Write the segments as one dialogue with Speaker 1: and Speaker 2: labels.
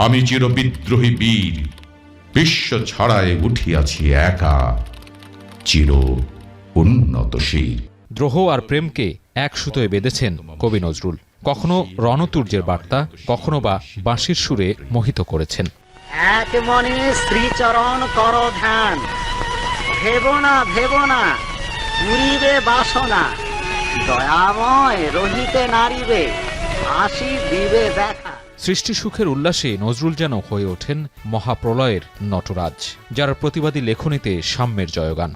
Speaker 1: আমি চিরবিদ্রোহী বীর, বিশ্ব ছড়ায় উঠিয়াছি একা, চির উন্নতশীল।
Speaker 2: দ্রোহ আর প্রেমকে এক সুতোয় বেঁধেছেন কবি নজরুল। কখনো রণতুর্যের বার্তা, কখনো বা বাঁশির সুরে মোহিত করেছেন।
Speaker 3: এক মনে শ্রীচরণ কর ধ্যান, ভেব না পুরিবে বাসনা, দয়াময় রহিতে নারিবে, আসি দিবে দেখা।
Speaker 2: সৃষ্টি সুখের উল্লাসে নজরুল যেন হয়ে ওঠেন মহাপ্রলয়ের নটরাজ, যার প্রতিবাদী লেখনীতে সাম্যের জয়গান।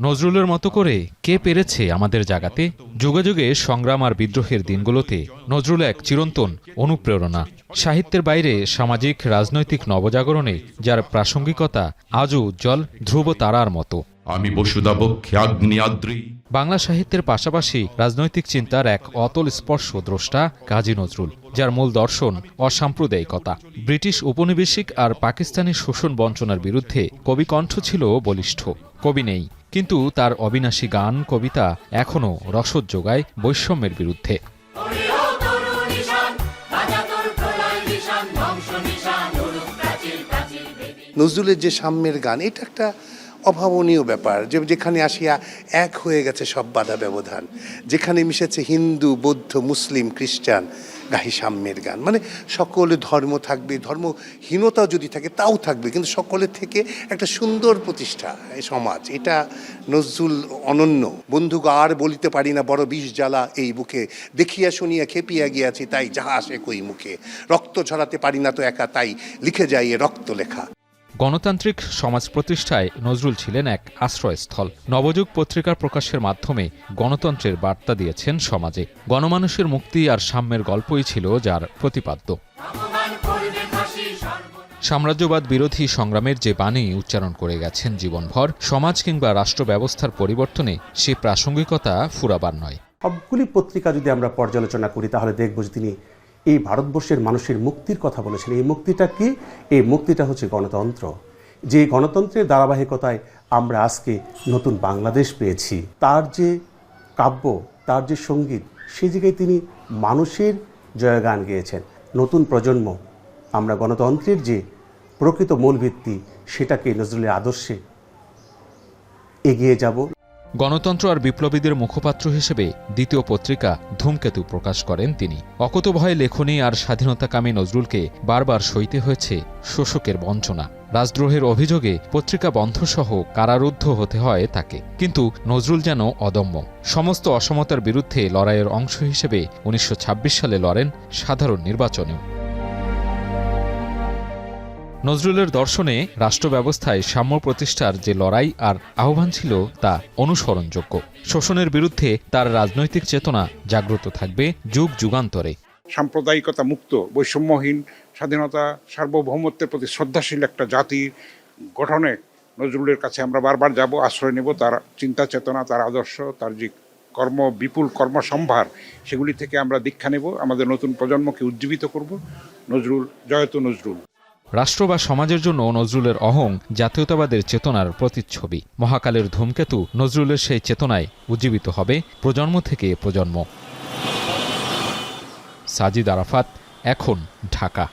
Speaker 2: নজরুলের মতো করে কে পেরেছে আমাদের জাগাতে? যুগে যুগে সংগ্রাম আর বিদ্রোহের দিনগুলোতে নজরুল এক চিরন্তন অনুপ্রেরণা। সাহিত্যের বাইরে সামাজিক রাজনৈতিক নবজাগরণে যার প্রাসঙ্গিকতা আজও উজ্জ্বল, ধ্রুব তারার মতো।
Speaker 1: আমি বসুধা বক্ষে আগ্নি আদ্রি।
Speaker 2: বাংলা সাহিত্যের পাশাপাশি রাজনৈতিক চিন্তার এক অতল স্পর্শ দ্রষ্টা কাজী নজরুল, যার মূল দর্শন অসাম্প্রদায়িকতা। ব্রিটিশ উপনিবেশিক আর পাকিস্তানি শোষণ বঞ্চনার বিরুদ্ধে কবিকণ্ঠ ছিল বলিষ্ঠ। কবি নেই, কিন্তু তার অবিনাশী গান, কবিতা এখনও রসদ যোগায় বৈষম্যের বিরুদ্ধে।
Speaker 4: নজরুলের যে সাম্যের গান, এটা একটা অভাবনীয় ব্যাপার, যেখানে আসিয়া এক হয়ে গেছে সব বাধা ব্যবধান, যেখানে মিশেছে হিন্দু, বৌদ্ধ, মুসলিম, খ্রিস্টান, গাহি সাম্যের গান। মানে সকলে ধর্ম থাকবে, ধর্মহীনতাও যদি থাকে তাও থাকবে, কিন্তু সকলের থেকে একটা সুন্দর প্রতিষ্ঠা এই সমাজ। এটা নজরুল অনন্য। বন্ধু আর বলিতে পারি না বড় বিষ জ্বালা এই বুকে, দেখিয়া শুনিয়া খেপিয়া গিয়াছি তাই যাহা আসে কই মুখে, রক্ত ঝরাতে পারি না তো একা তাই লিখে যাই এ রক্ত লেখা।
Speaker 2: গণতান্ত্রিক সমাজ প্রতিষ্ঠায় নজরুল ছিলেন এক আশ্রয়স্থল। নবযুগ পত্রিকার প্রকাশের মাধ্যমে গণতন্ত্রের বার্তা দিয়েছেন সমাজে। গণমানুষের মুক্তি আর সাম্যের গল্পই ছিল যার প্রতিপাদ্য। সাম্রাজ্যবাদ বিরোধী সংগ্রামের যে বাণী উচ্চারণ করে গেছেন জীবনভর, সমাজ কিংবা রাষ্ট্র ব্যবস্থার পরিবর্তনে সে প্রাসঙ্গিকতা ফুরাবার নয়।
Speaker 5: সবগুলি পত্রিকা যদি আমরা পর্যালোচনা করি তাহলে দেখব যে তিনি এই ভারতবর্ষের মানুষের মুক্তির কথা বলেছেন। এই মুক্তিটা কি? এই মুক্তিটা হচ্ছে গণতন্ত্র। যে গণতন্ত্রের ধারাবাহিকতায় আমরা আজকে নতুন বাংলাদেশ পেয়েছি। তার যে কাব্য, তার যে সঙ্গীত, সেই জায়গায় তিনি মানুষের জয়গান গেয়েছেন। নতুন প্রজন্ম আমরা গণতন্ত্রের যে প্রকৃত মূল ভিত্তি, সেটাকে নজরুলের আদর্শে এগিয়ে যাব।
Speaker 2: গণতন্ত্র আর বিপ্লবীদের মুখপাত্র হিসেবে দ্বিতীয় পত্রিকা ধূমকেতু প্রকাশ করেন তিনি। অকুতোভয় লেখনী আর স্বাধীনতাকামী নজরুলকে বারবার সইতে হয়েছে শোষকের বঞ্চনা। রাজদ্রোহের অভিযোগে পত্রিকা বন্ধসহ কারারুদ্ধ হতে হয় তাকে। কিন্তু নজরুল যেন অদম্য। সমস্ত অসমতার বিরুদ্ধে লড়াইয়ের অংশ হিসেবে 1926 সালে লড়েন সাধারণ নির্বাচনেও। নজরুলের দর্শনে রাষ্ট্র ব্যবস্থায় সাম্য প্রতিষ্ঠার যে লড়াই আর আহ্বান ছিল তা অনুসরণযোগ্য। শোষণের বিরুদ্ধে তার রাজনৈতিক চেতনা জাগ্রত থাকবে যুগ যুগান্তরে।
Speaker 6: সাম্প্রদায়িকতা মুক্ত, বৈষম্যহীন, স্বাধীনতা, সার্বভৌমত্বের প্রতি শ্রদ্ধাশীল একটা জাতির গঠনে নজরুলের কাছে আমরা বারবার যাব, আশ্রয় নেব। তার চিন্তা চেতনা, তার আদর্শ, তার যে বিপুল কর্মসম্ভার, সেগুলি থেকে আমরা দীক্ষা নেব, আমাদের নতুন প্রজন্মকে উজ্জীবিত করব। নজরুল জয়তু নজরুল।
Speaker 2: রাষ্ট্র বা সমাজের জন্য নজরুলের অহং জাতীয়তাবাদের চেতনার প্রতিচ্ছবি। মহাকালের ধূমকেতু নজরুলের সেই চেতনায় উজ্জীবিত হবে প্রজন্ম থেকে প্রজন্ম। সাজিদ আরাফাত, এখন, ঢাকা।